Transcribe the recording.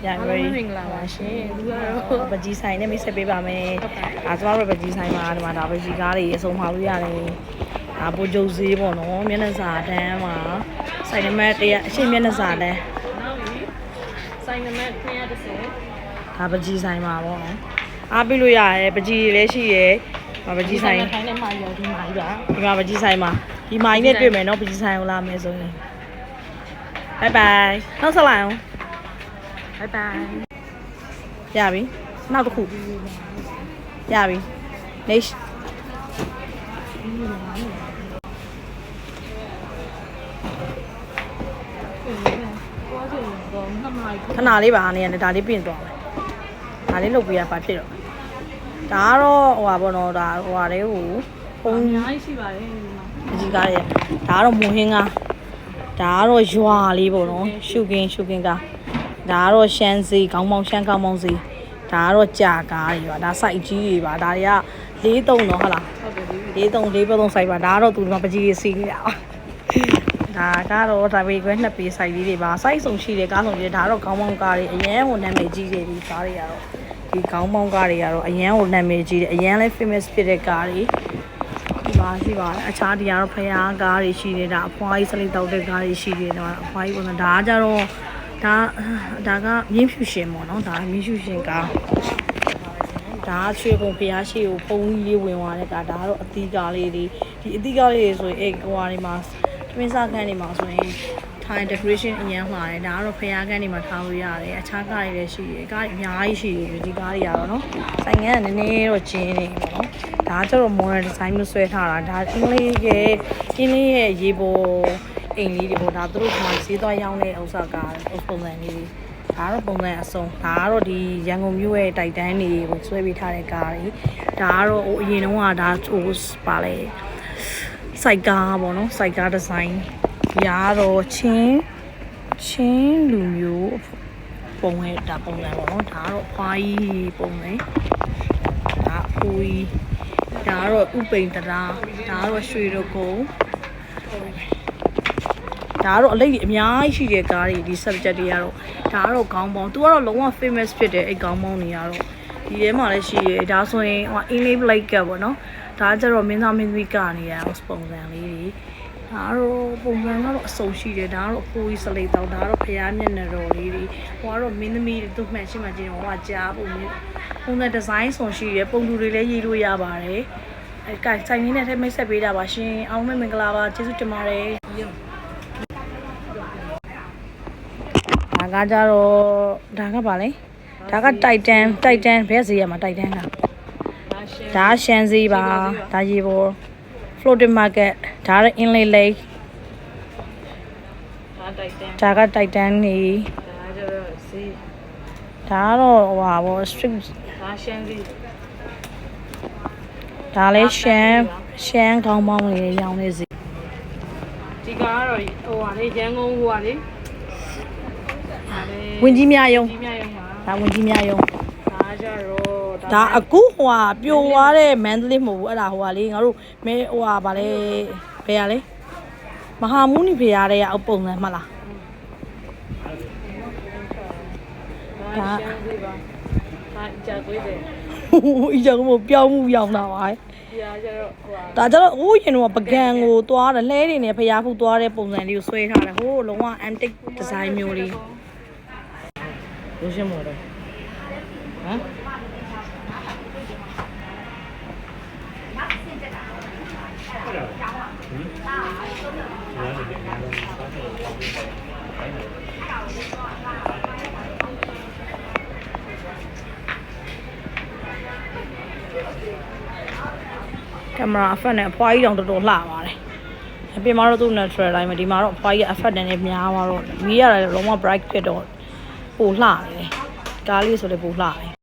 Yeah, very. မင်္ဂလာပါရှင်။လူကတော့ ပကြီးဆိုင်နဲ့မိတ်ဆက်ပေးပါမယ်။ကျမတို့ပကြီးဆိုင်မှာဒီမှာဒါပကြီးကားတွေအစုံမှာလို့ရတယ်။ဒါပိုကျုပ်ဈေးပေါ့နော်။မျက်နှာစာတန်းမှာဆိုင်နံပါတ်100အရှိမျက်နှာစာတန်း နောက်ပြီးဆိုင်နံပါတ်230ဒါပကြီးဆိုင်မှာပေါ့နော်။အားပေးလို့ရတယ်ပကြီးလည်းရှိရယ်။ပကြီးဆိုင် ထိုင်းနဲ့မှရောဒီမှာကြီးပါ ဒီမှာပကြီးဆိုင်မှာဒီမိုင်းနဲ့တွေ့မယ်နော်ပကြီးဆိုင်ကိုလာမယ်ဆိုရင် Bye bye နောက်ဆက်လိုက်အောင် Bye bye ရပြီနောက်တစ်ခုရပြီ next ခဏလေးပါနေရတယ်ဒါလေးပြင်သွားမယ်ဒါလေးလုပ်ပေးရပါဖြစ်တော့ဒါကတော့ဟိုပါဘောနော်ဒါဟိုဟာလေးကိုပုံ အများကြီးရှိပါတယ်ဒီမှာ အကြီးကားတွေဒါကတော့မွန်ဟင်းကားဒါကတော့ရွာလေးပေါ့နော်ရှုကင်းကဒါကတော့ရှမ်းစီခေါင်းပေါင်းရှမ်းခေါင်းပေါင်းစီဒါကတော့ကြာကားတွေပါဒါစိုက်ကြီးတွေပါဒါတွေက43တော့ဟုတ်လား ဟုတ်တယ်ဒီ 43စိုက်ပါဒါကတော့သူတို့ပကြီးစီနေတာပါဒါကတော့ဒါပေကွဲ2ပေစိုက်လေးတွေပါစိုက်စုံရှိတယ်ကားစုံရှိတယ်ဒါကတော့ခေါင်းပေါင်းကားတွေအရန်ဟိုနာမည်ကြီးတယ်ဒီကားတွေကတော့ဒီခေါင်းပေါင်းကားတွေကတော့အရန်ဟိုနာမည်ကြီးတယ်အရန်လည်း famous ဖြစ်တဲ့ကားတွေဒီပါရှိပါတယ်အခြားဒီကတော့ဖျားကားတွေရှိတယ်ဒါအဖွားကြီးစလိတောက်တဲ့ကားတွေရှိတယ်တော့အဖွားကြီးပုံစံဒါကကြတော့ဒါကမြင်းဖြူရှင်ပေါ့နော်ဒါမြင်းဖြူရှင်ကားဒါရွှေဘုံဖျားရှိကိုပုံကြီးလေးဝင်သွားတဲ့ကားဒါကတော့အသီးကားလေးတွေဒီအသီးကားလေးတွေဆိုရင်ဟိုဟာတွေမှာသမင်းစားခန်းတွေမှာဆိုရင်ထိုင် decoration အရင်မှာတယ်ဒါကတော့ဖျားခန်းတွေမှာထားလို့ရတယ်အခြားကားတွေလည်းရှိတယ်ကားတွေအများကြီးရှိတယ်ဒီကားတွေကတော့နော်ဆိုင်ငန်းကနည်းနည်းတော့ကျင်းနေပေါ့နော်ဒါကျတော့ modern design မျိုးဆွဲထားတာဒါအင်္ဂလိပ်ရဲ့ရေပေါ်အိမ်လေးတွေပေါ့ဒါသူတို့ကဈေးသွားရောင်းတဲ့ဥစ္စာကားပုံစံလေးတွေဒါကတော့ပုံစံအစုံဒါကတော့ဒီရန်ကုန်မြို့ရဲ့တိုက်တန်းတွေကိုဆွဲပေးထားတဲ့ကားတွေဒါကတော့ဟိုအရင်တုန်းကဒါဟိုပါလေစိုက်ကားပေါ့နော်စိုက်ကားဒီဇိုင်းရာတော့ချင်းလူမျိုးပုံရဲ့ဒါပုံစံပေါ့နော်ဒါကတော့ဖွားကြီးပုံစံဒါအူကြီးဒါကတော့ဥပိန်တရာဒါကတော့ရွှေတို့ကုန်းဒါကတော့အလေးအများကြီးရှိတဲ့ကားတွေဒီ subject တွေကတော့ဒါကတော့ခေါင်းပေါင်းသူကတော့လုံးဝ famous ဖြစ်တဲ့အဲ့ခေါင်းပေါင်းတွေကတော့ဒီထဲမှာလည်းရှိရဲဒါဆိုရင်ဟို English Blake ကပေါ့နော်ဒါကျတော့မင်းသားမင်းသမီးကနေရအောင်ပုံစံလေးတွေဒါတော့ပုံစံကတော့အစုံရှိတယ်ဒါကတော့အဖိုးကြီးစလိတ်တောက်ဒါကတော့ဖျားမျက်နှာတော်လေးတွေဟိုကတော့မင်းသမီးတွေသူ့မှန်ရှိမှကျင်းဟိုကကြားပုံစံဒီဇိုင်းဆောင်ရှိတယ်ပုံတူတွေလည်းရေးလို့ရပါတယ်အဲကဆိုင်လေးနဲ့မိတ်ဆက်ပေးတာပါရှင်အောင်မင်္ဂလာပါကျေးဇူးတင်ပါတယ်ဒါကကြတော့ဒါကပါလေဒါကတိုက်တန်ဘယ်ဈေးရမှာတိုက်တန်ကဒါရှမ်းဈေးပါဒါရေပေါ် floating market ဒါရ inlay lake ဒါကတိုက်တန်နေဒါကျတော့ဈေးဒါကတော့ဟိုပါဘော street ဒါရှမ်းဈေးဒါလည်းရှမ်းခေါင်းပေါင်းလေးရောင်းနေစီဒီကတော့ဟိုဟာလေရန်ကုန်ဟိုဟာလေဝင်ကြီးများယုံဒါဝင်ကြီးများယုံဒါကြတော့ဒါအခုဟိုဟာပြိုသွားတဲ့မန္တလေးမဟုတ်ဘူးအဲ့ဒါဟိုဟာလေငါတို့မဲဟိုဟာဗာလဲဘယ်ရလဲမဟာမုနိဖေရတဲ့အောက်ပုံစံမှတ်လားဒါရှမ်းသေးပါဒါကြာသွေးတယ်ဟိုအကြောင်းမပြောင်းမှုရောင်းတာပါဒီအားကျတော့ဟိုဒါကျတော့ဟိုးရင်တော့ပကံကိုသွားတယ်လှဲတွေနဲ့ဖျားဖူးသွားတဲ့ပုံစံလေးကိုဆွဲထားတယ်ဟိုးလုံးဝ antique design မျိုးလေးလို့ရှင်းမို့တော့ဟမ်ကင်မရာအဖက်နဲ့အဖွားကြီးတောင်တော်တော်လှပါတယ်အပြင်မှာတော့သူ့ natural တိုင်းမှာဒီမှာတော့အဖွားကြီးအဖက်တန်းနဲ့များသွားတော့မီးရတယ်လုံးဝ bright ဖြစ်တော့ပိုလှနေတယ်ကားလေးဆိုလည်းပိုလှတယ်